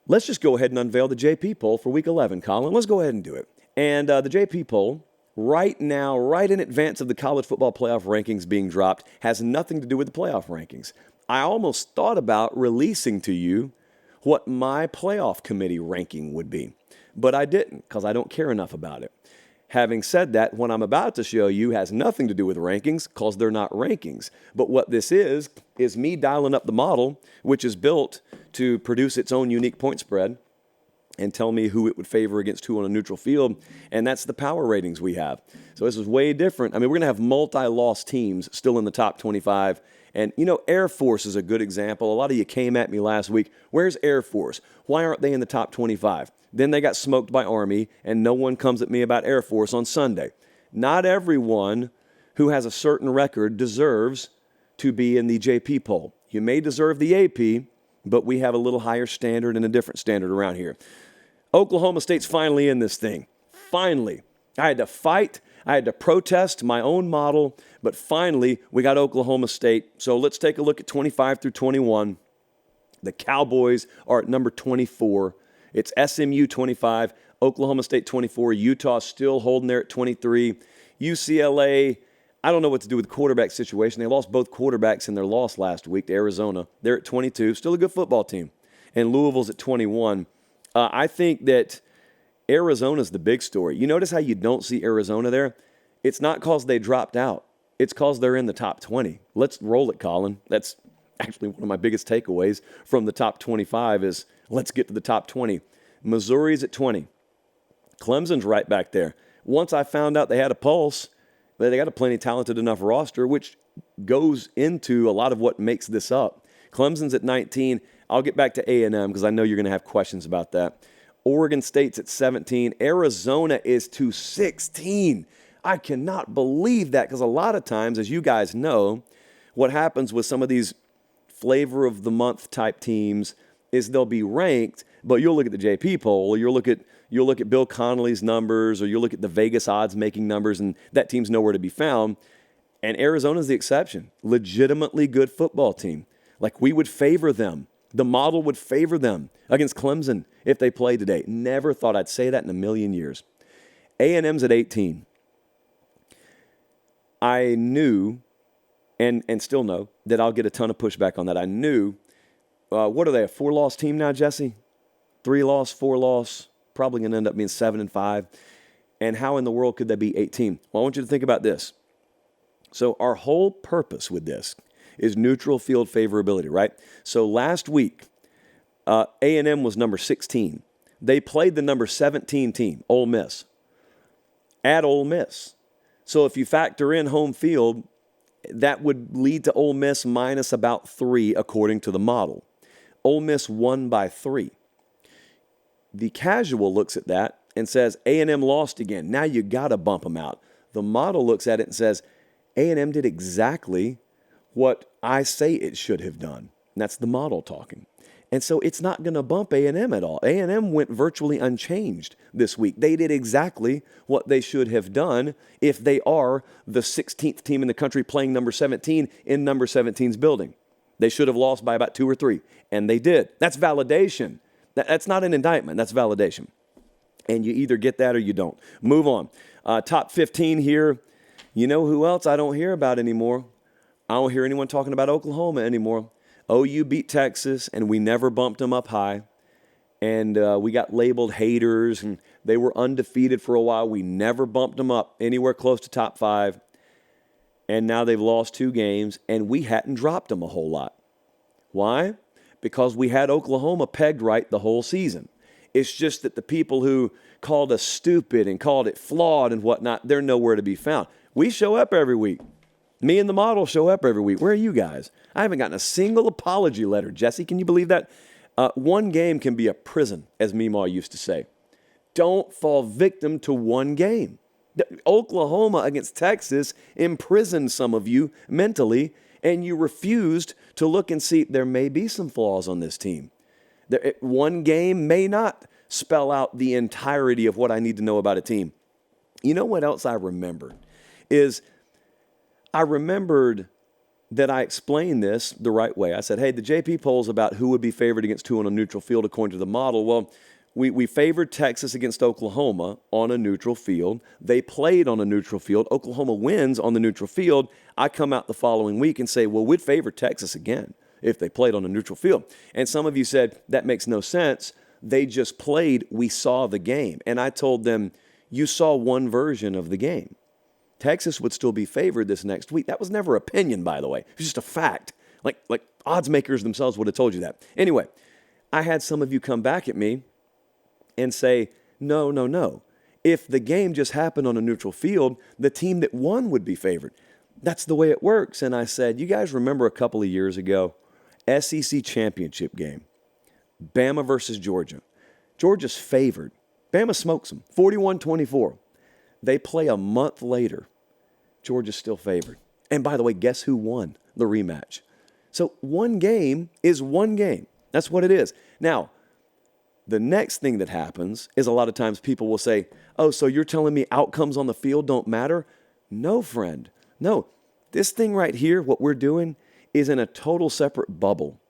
Let's just go ahead and unveil the JP poll for Week 11, Colin. Let's go ahead and do it. And the JP poll, right now, right in advance of the college football playoff rankings being dropped, has nothing to do with the playoff rankings. I almost thought about releasing to you what my playoff committee ranking would be, but I didn't because I don't care enough about it. Having said that, what I'm about to show you has nothing to do with rankings because they're not rankings. But what this is me dialing up the model, which is built to produce its own unique point spread and tell me who it would favor against who on a neutral field. And that's the power ratings we have. So this is way different. I mean, we're going to have multi-loss teams still in the top 25. And, Air Force is a good example. A lot of you came at me last week. Where's Air Force? Why aren't they in the top 25? Then they got smoked by Army, and no one comes at me about Air Force on Sunday. Not everyone who has a certain record deserves to be in the JP poll. You may deserve the AP, but we have a little higher standard and a different standard around here. Oklahoma State's finally in this thing. Finally. I had to fight. I had to protest my own model, but finally we got Oklahoma State. So let's take a look at 25 through 21. The Cowboys are at number 24. It's SMU 25, Oklahoma State 24, Utah still holding there at 23. UCLA, I don't know what to do with the quarterback situation. They lost both quarterbacks in their loss last week to Arizona. They're at 22, still a good football team. And Louisville's at 21. I think that Arizona's the big story. You notice how you don't see Arizona there? It's not because they dropped out. It's because they're in the top 20. Let's roll it, Colin. That's actually one of my biggest takeaways from the top 25 is let's get to the top 20. Missouri's at 20. Clemson's right back there. Once I found out they had a pulse, they got a plenty talented enough roster, which goes into a lot of what makes this up. Clemson's at 19. I'll get back to A&M because I know you're going to have questions about that. Oregon State's at 17. Arizona is to 16. I cannot believe that because a lot of times, as you guys know, what happens with some of these flavor of the month type teams is they'll be ranked, but you'll look at the JP poll, or you'll look at Bill Connolly's numbers, or you'll look at the Vegas odds making numbers, and that team's nowhere to be found. And Arizona's the exception. Legitimately good football team. Like we would favor them. The model would favor them against Clemson if they played today. Never thought I'd say that in a million years. A&M's at 18. I knew and still know that I'll get a ton of pushback on that. I knew, what are they, a 4-loss team now, Jesse? 3-loss, 4-loss, probably going to end up being 7-5. And how in the world could they be 18? Well, I want you to think about this. So our whole purpose with this is neutral field favorability, right? So last week, A&M was number 16. They played the number 17 team, Ole Miss, at Ole Miss. So if you factor in home field, that would lead to Ole Miss minus about 3 according to the model. Ole Miss won by 3. The casual looks at that and says A&M lost again. Now you got to bump them out. The model looks at it and says A&M did exactly what I say it should have done. And that's the model talking. And so it's not going to bump A&M at all. A&M went virtually unchanged this week. They did exactly what they should have done if they are the 16th team in the country playing number 17 in number 17's building. They should have lost by about 2 or 3, and they did. That's validation. That's not an indictment. That's validation. And you either get that or you don't. Move on. Top 15 here. You know who else I don't hear about anymore? I don't hear anyone talking about Oklahoma anymore. OU beat Texas, and we never bumped them up high. And we got labeled haters, and they were undefeated for a while. We never bumped them up anywhere close to top 5. And now they've lost 2 games, and we hadn't dropped them a whole lot. Why? Because we had Oklahoma pegged right the whole season. It's just that the people who called us stupid and called it flawed and whatnot, they're nowhere to be found. We show up every week. Me and the model show up every week. Where are you guys? I haven't gotten a single apology letter. Jesse, can you believe that? One game can be a prison, as Meemaw used to say. Don't fall victim to one game. Oklahoma against Texas imprisoned some of you mentally, and you refused to look and see there may be some flaws on this team. One game may not spell out the entirety of what I need to know about a team. You know what else I remembered is I remembered that I explained this the right way. I said, hey, the JP poll's about who would be favored against who on a neutral field according to the model. Well, we favored Texas against Oklahoma on a neutral field. They played on a neutral field. Oklahoma wins on the neutral field. I come out the following week and say, well, we'd favor Texas again if they played on a neutral field. And some of you said, that makes no sense. They just played. We saw the game. And I told them, you saw one version of the game. Texas would still be favored this next week. That was never opinion, by the way. It was just a fact. Like odds makers themselves would have told you that. Anyway, I had some of you come back at me and say, no. If the game just happened on a neutral field, the team that won would be favored. That's the way it works. And I said, you guys remember a couple of years ago, SEC championship game, Bama versus Georgia. Georgia's favored. Bama smokes them, 41-24. They play a month later. Georgia's still favored. And by the way, guess who won the rematch? So one game is one game. That's what it is. Now, the next thing that happens is a lot of times people will say, oh, so you're telling me outcomes on the field don't matter? No, friend. No. This thing right here, what we're doing, is in a total separate bubble.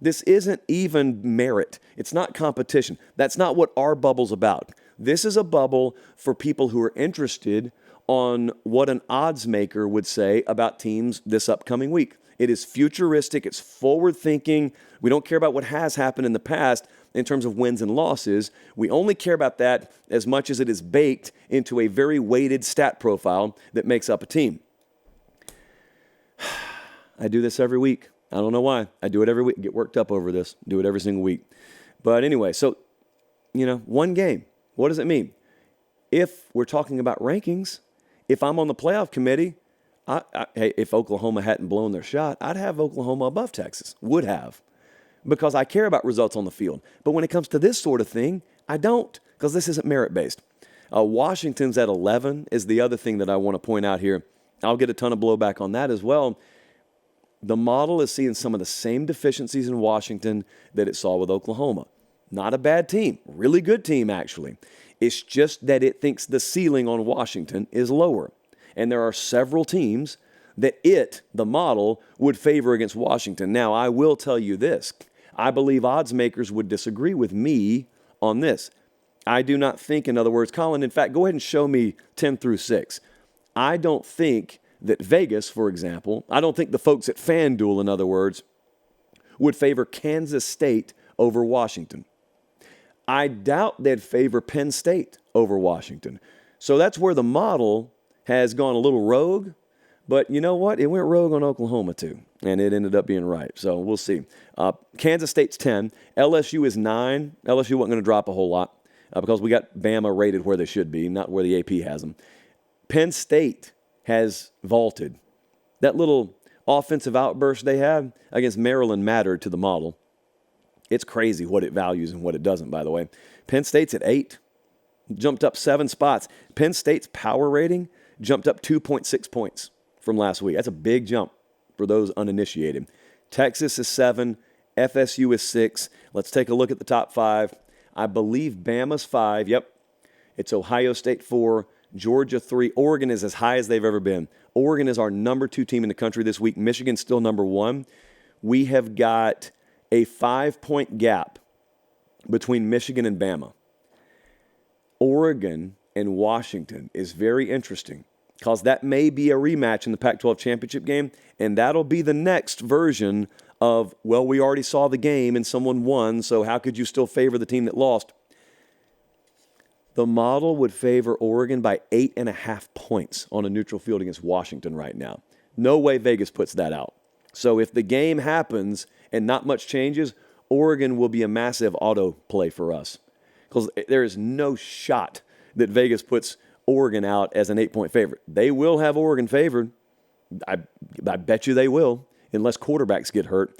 This isn't even merit. It's not competition. That's not what our bubble's about. This is a bubble for people who are interested on what an odds maker would say about teams this upcoming week. It is futuristic. It's forward-thinking. We don't care about what has happened in the past in terms of wins and losses. We only care about that as much as it is baked into a very weighted stat profile that makes up a team. I do this every week. I don't know why. I do it every week. Get worked up over this. Do it every single week. But anyway, so, one game. What does it mean? If we're talking about rankings, if I'm on the playoff committee, hey, if Oklahoma hadn't blown their shot, I'd have Oklahoma above Texas. Would have. Because I care about results on the field. But when it comes to this sort of thing, I don't, because this isn't merit-based. Washington's at 11 is the other thing that I want to point out here. I'll get a ton of blowback on that as well. The model is seeing some of the same deficiencies in Washington that it saw with Oklahoma. Not a bad team. Really good team, actually. It's just that it thinks the ceiling on Washington is lower. And there are several teams that the model, would favor against Washington. Now, I will tell you this. I believe odds makers would disagree with me on this. I do not think, in other words, Colin, in fact, go ahead and show me 10 through 6. I don't think that Vegas, for example, I don't think the folks at FanDuel, in other words, would favor Kansas State over Washington. I doubt they'd favor Penn State over Washington. So that's where the model has gone a little rogue. But you know what? It went rogue on Oklahoma too, and it ended up being right. So we'll see. Kansas State's 10. LSU is 9. LSU wasn't going to drop a whole lot because we got Bama rated where they should be, not where the AP has them. Penn State has vaulted. That little offensive outburst they had against Maryland mattered to the model. It's crazy what it values and what it doesn't, by the way. Penn State's at 8. Jumped up 7 spots. Penn State's power rating jumped up 2.6 points from last week. That's a big jump for those uninitiated. Texas is 7. FSU is 6. Let's take a look at the top 5. I believe Bama's 5. Yep. It's Ohio State 4. Georgia 3. Oregon is as high as they've ever been. Oregon is our number 2 team in the country this week. Michigan's still number 1. We have got a 5-point gap between Michigan and Bama. Oregon and Washington is very interesting because that may be a rematch in the Pac-12 championship game, and that'll be the next version of, well, we already saw the game and someone won, so how could you still favor the team that lost? The model would favor Oregon by 8.5 points on a neutral field against Washington right now. No way Vegas puts that out. So if the game happens and not much changes, Oregon will be a massive auto play for us because there is no shot that Vegas puts Oregon out as an 8-point favorite. They will have Oregon favored. I bet you they will, unless quarterbacks get hurt.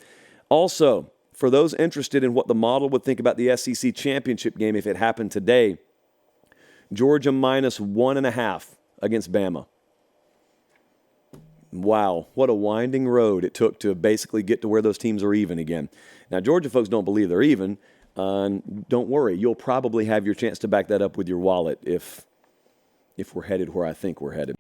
Also, for those interested in what the model would think about the SEC championship game if it happened today, Georgia minus 1.5 against Bama. Wow, what a winding road it took to basically get to where those teams are even again. Now, Georgia folks don't believe they're even. Don't worry, you'll probably have your chance to back that up with your wallet if we're headed where I think we're headed.